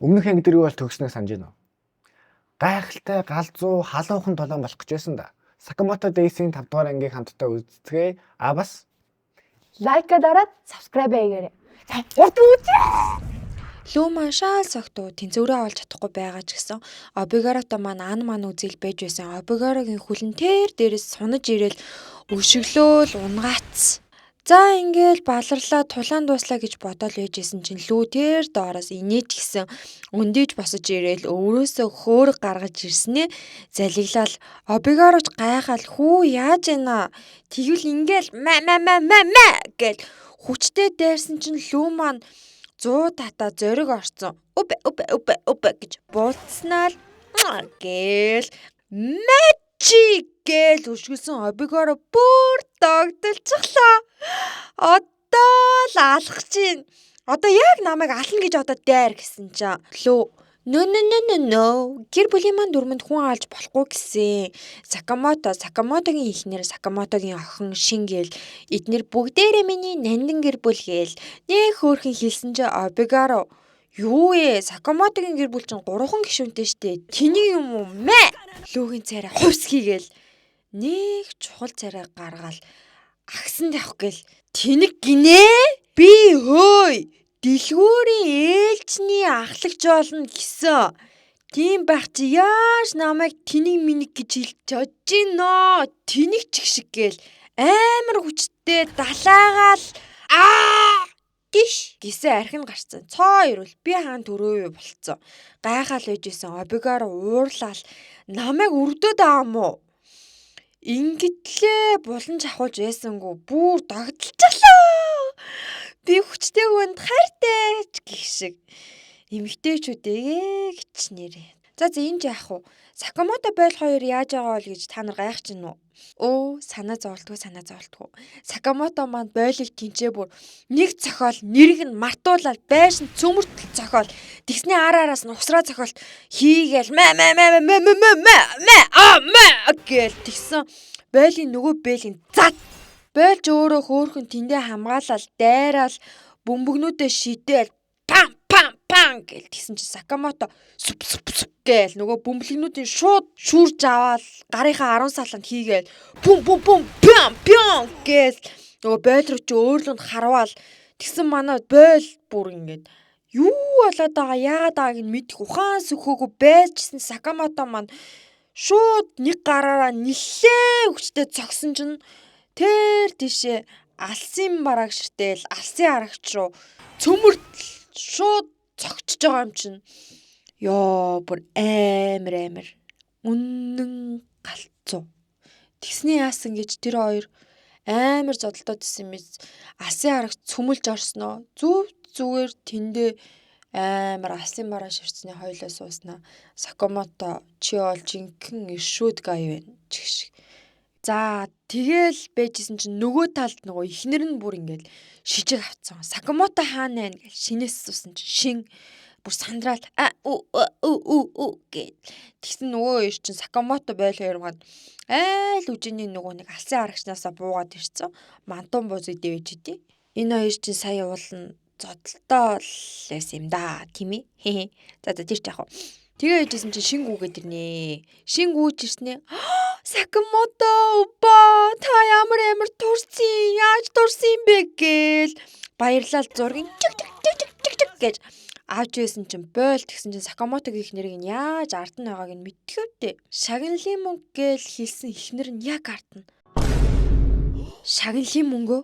Өмнөх анги дэрэг бол төгснөө санаж байна уу? Гайхалтай галзуу халуухан долоон болох гэж байсан да. Sakamoto Days-ийн 5 дугаар ангийг хамтдаа үздэгэ. Бас лайка дараад subscribe хийгээрэй. За урд үзье. Лүман шаал согтуу тэнцвэрээ олж чадахгүй байгаа ч гэсэн Обигарото маань ан үзэл байж байсан. Обигарогийн хүлэн дээрээс сунаж ирээл өшөглөөл унгаац. За ингээл баларлаа тулаан дууслаа гэж бодоол байжсэн чинь лүү тэр доороос инээж гисэн өндийж босож ирээл өврөөсөө хөөрг гаргаж ирснээ залиглал Обигароч гайхал хүү яаж ийна тэгвэл ингээл ма гэл хүчтэй дайрсан чинь лүү маань 100 тата зориг орсон. Упе гэж буултснаа л гээл мачи гэл өшгөлсөн Обигаро бүр догдолцглоо. Одоо л алах чинь. Одоо яг намайг ална гэж одоо дайр гэсэн чинь лөө No. Гэр бүлийн маань дүрмэнд хүн алж болохгүй гэсэн. Сакамотогийн ихнэр, Сакамотогийн охин Шингээл эднэр бүгдээрээ миний нандин гэр бүл гээл нэг хөөрхөн хэлсэн чи Обигаро юу ээ Сакамотогийн гэр бүл чинь 3 гишүүнтэй штэ. Тэнийг юм уу мэ? Лүүгийн царай хувс хийгээл нэг чухал царай гаргаал агсан тавих гээл тэнэг гинэ би хөөй дэлгүүрийн ээлжний ахлагч болно гэсэн. Тийм байх чи яаж намайг тэнэг минэг гэж хэлж чадж гинөө. Тэнэг чиг шиг гээл амар хүчтэй далаагаал гиш гэсэн архин гарцсан. Цоо ирвэл би хаан төрөөе болцсон. Гайхаал байжсэн Обигаро уурлал намайг өрдөөд аам уу? Ингэтлээ булан жахуулж байсангүй бүр догдолцлоо. Би хүчтэй хүнд хайртай гэх шиг эмэгтэйчүүдээ гэж нэрээ. За энд яах вэ? Сакамото бойл хоёр яаж байгаа бол гэж та нар гайхаж байна уу? Санаа зовлтгүй. Сакамото маань бойлыг тэнцээ бүр нэг цохол нэрэг нь мартуулаад байшин цөмөртөл цохол тэгсний араас нь усраа цохол хийгээл мэ гээл тэгсэн бойлын нөгөө бэлгийн зад бойлж өөрөө хөөхөн тэндээ хамгаалал дайраал бөмбөгнүүдээ шидээл пам гээл тэгсэн чи Сакамото сүп гээл нөгөө бөмбөлгнүүдийн шууд шүүрж аваад гарынхаа 10 саланд хийгээл пум пям гээл нөгөө бойл руу чи өөрлөнд харвал тэгсэн манай бойл бүр ингээд юу болоод байгаа яагаад байгааг нь мэдэх ухаан сөхөөгүй байжсэн Сакамото маань шууд нэг гараараа нэлээ хүчтэй цогсон чинь тэр тийшээ алсын бараг ширтэл алсын арагч руу цөмөртл шууд цогцож байгаа юм чинь ёо бүр амар үнэн галцуу. Тэгсний яасан гэж тэр хоёр амар зодолдоод исэн мэт алсын арагч цөмөлж орсноо зүгээр тэндээ амар алсын бараа ширцний хойлоо сууснаа. Сакамото чи ол жинхэнэ ишүүд гай байна чигш. За тэгэл байжсэн чинь нөгөө талд нөгөө ихнэр нь бүр ингээл шижиг авцсан. Сакамото хаана байна гэж шинээс суусан чинь шин бүр сандраал гэд. Тэгсэн нөгөө ир чинь Сакамото бойл хоёр маань айл үжиний нөгөө нэг алсын арагчнаасаа буугаад ирсэн. Мантун бууз идэ байж идэв. Энэ хоёр чинь сая уулна зодолтой л байсан юм да тийм ээ. За тэр ч яах вэ? Тэгээ яжсэн чинь шин гүгээд ирнэ. Шин гүйж ирснэ. Сакамото опа та ямар турсан яаж турсан юм бэ гээл баярлал зургийн чиг гэж авч байсан чинь бойл тэгсэн чинь Сакамотогийн ихнэрийг нь яаж ард нь байгааг нь мэдчихвээ. Шагналын мөнгө гээл хэлсэн ихнэр нь яг ард нь. Шагналын мөнгөө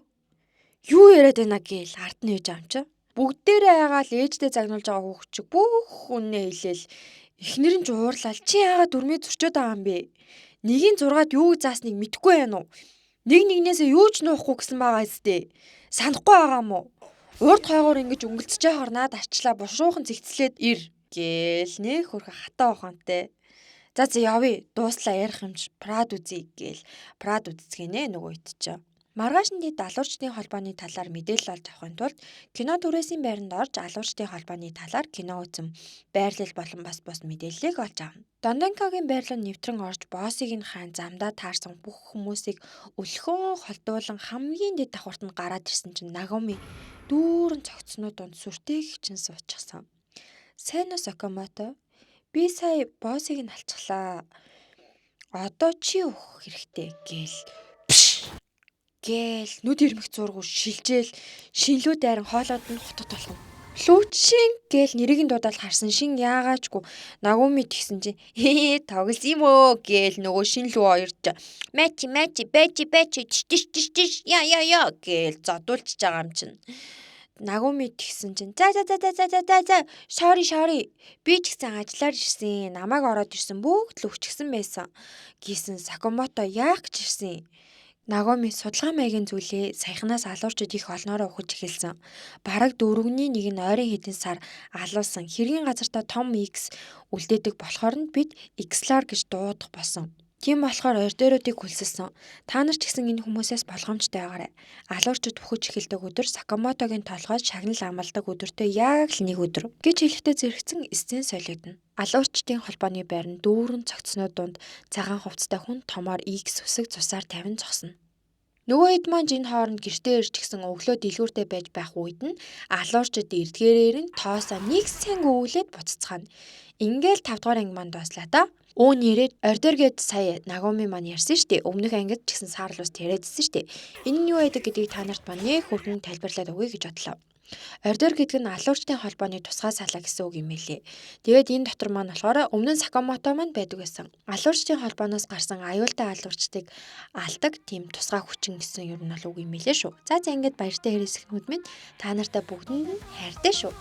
юу яриад байна гээл ард нь ээж амчаа. Бүгдээрээ айгаал ээждээ загнуулж байгаа хүүхчиг бүх үннээ хэлээл эхнэр нь жуурлал чи яагаад дүрмээ зөрчөөд байгаа юм бэ? Нэгийн 6-ад юу заасныг мэдэхгүй байна уу? Нэгнээсээ юу ч нуухгүй гэсэн байгаа зү. Санахгүй байгаа юм уу? Урд хойгоор ингэж өнгөлцөж яхаар наад арчлаа бушуухан зэгцлээд ир гээл нэг хөрхө хатаа ухаантай. За явъя дууслаа ярих юмч Прад үзье гээл Прад үзцгэнэ нөгөө итчээ. Маргаашны алуурчдын холбооны талаар мэдээлэл олж авахын тулд кино түрээсийн байранд орж алуурчдын холбооны талаар кино үзэн байрлал болон бас бус мэдээллийг олж авна. Дондонкогийн байрлал нэвтрэн орж боссыг нь хаан замдаа таарсан бүх хүмүүсийг өлхөн холдуулан хамгийн дэд давхарт нь гараад ирсэн чинь Нагоми дүүрэн цогцсноо дунд сүртэй хичин суучихсан. Сайн уу Сакамото? Би сая боссыг нь алцглаа. Одоо чи өөх хэрэгтэй гээл. Гээл нүд ирмэх зургуу шилжээл шинлүү дайран хоолоод нь хутад болгоно. Лүүчин гээл нэрийг нь дуудаал харсан шин яагаачгүй Нагуми тэгсэн чинь тоглос юм оо гээл нөгөө шинлүү хоёрч мачи бэчи тиш я гээл зодуулчихж байгаа юм чинь. Нагуми тэгсэн чинь за sorry би ч гэсэн ажиллаар ирсэн намайг ороод ирсэн бүгд л өвчгсөн байсан гэсэн Сакамото яах гэж ирсэн. Нагоми судалгаа маягийн зүйлээ саяхнаас алуурчид их олноороо ухаж эхэлсэн. Бараг 4-ний 1 нь ойрын хэдэн сар алуулсан. Хэргийн газартаа том X үлдээдэг болохоор нь бид X-лар гэж дуудах болсон. Тийм болохоор ордеруудыг хөлсөлсөн. Та нар ч гэсэн энэ хүмүүсээс болгоомжтой байгаарай. Алуурчид ухаж эхэлдэг өдөр Сакамотогийн толгойд шагнал амалдаг өдөртөө яг л нэг өдөр гэж хэлэхдээ зэрэгцэн сцен солигдно. Алуурчдын холбооны байр нь дүүрэн цогцсноо дунд цагаан хувцастай хүн томоор X үсэг цусаар тавин зогсно. Нөгөө хэд маань энэ хооронд гэртээ ирж гисэн өглөө дэлгүүртэй байж байх үед нь алуурчид эрдгээрээр нь тоосоо нэг сайн гүйлээд буцацгаана. Ингээл 5 дугаар анги маань дууслаа та. Өө нэрэд ордер гэд сая Нагуми маань ярьсан штеп. Өмнөх ангид ч гэсэн саарл ус яриадсэн штеп. Энэ нь юу байдаг гэдгийг та нарт маань нэг хүрхэн тайлбарлаад өгье гэж бодлоо. Ордер гэдэг нь алуурчдын холбооны тусгай салаа гэсэн үг юм хэлээ. Тэгээд энэ дотор маань болохоор өмнө нь Сакамото маань байдаг байсан. Алуурчдын холбооноос гарсан аюултай алуурчдыг алдаг тийм тусгай хүчин гэсэн юм бол үг юм хэлээ шүү. За ингээд баяртай хэрэгсэлнүүд минь та нартай бүгдэнд хайртай шүү.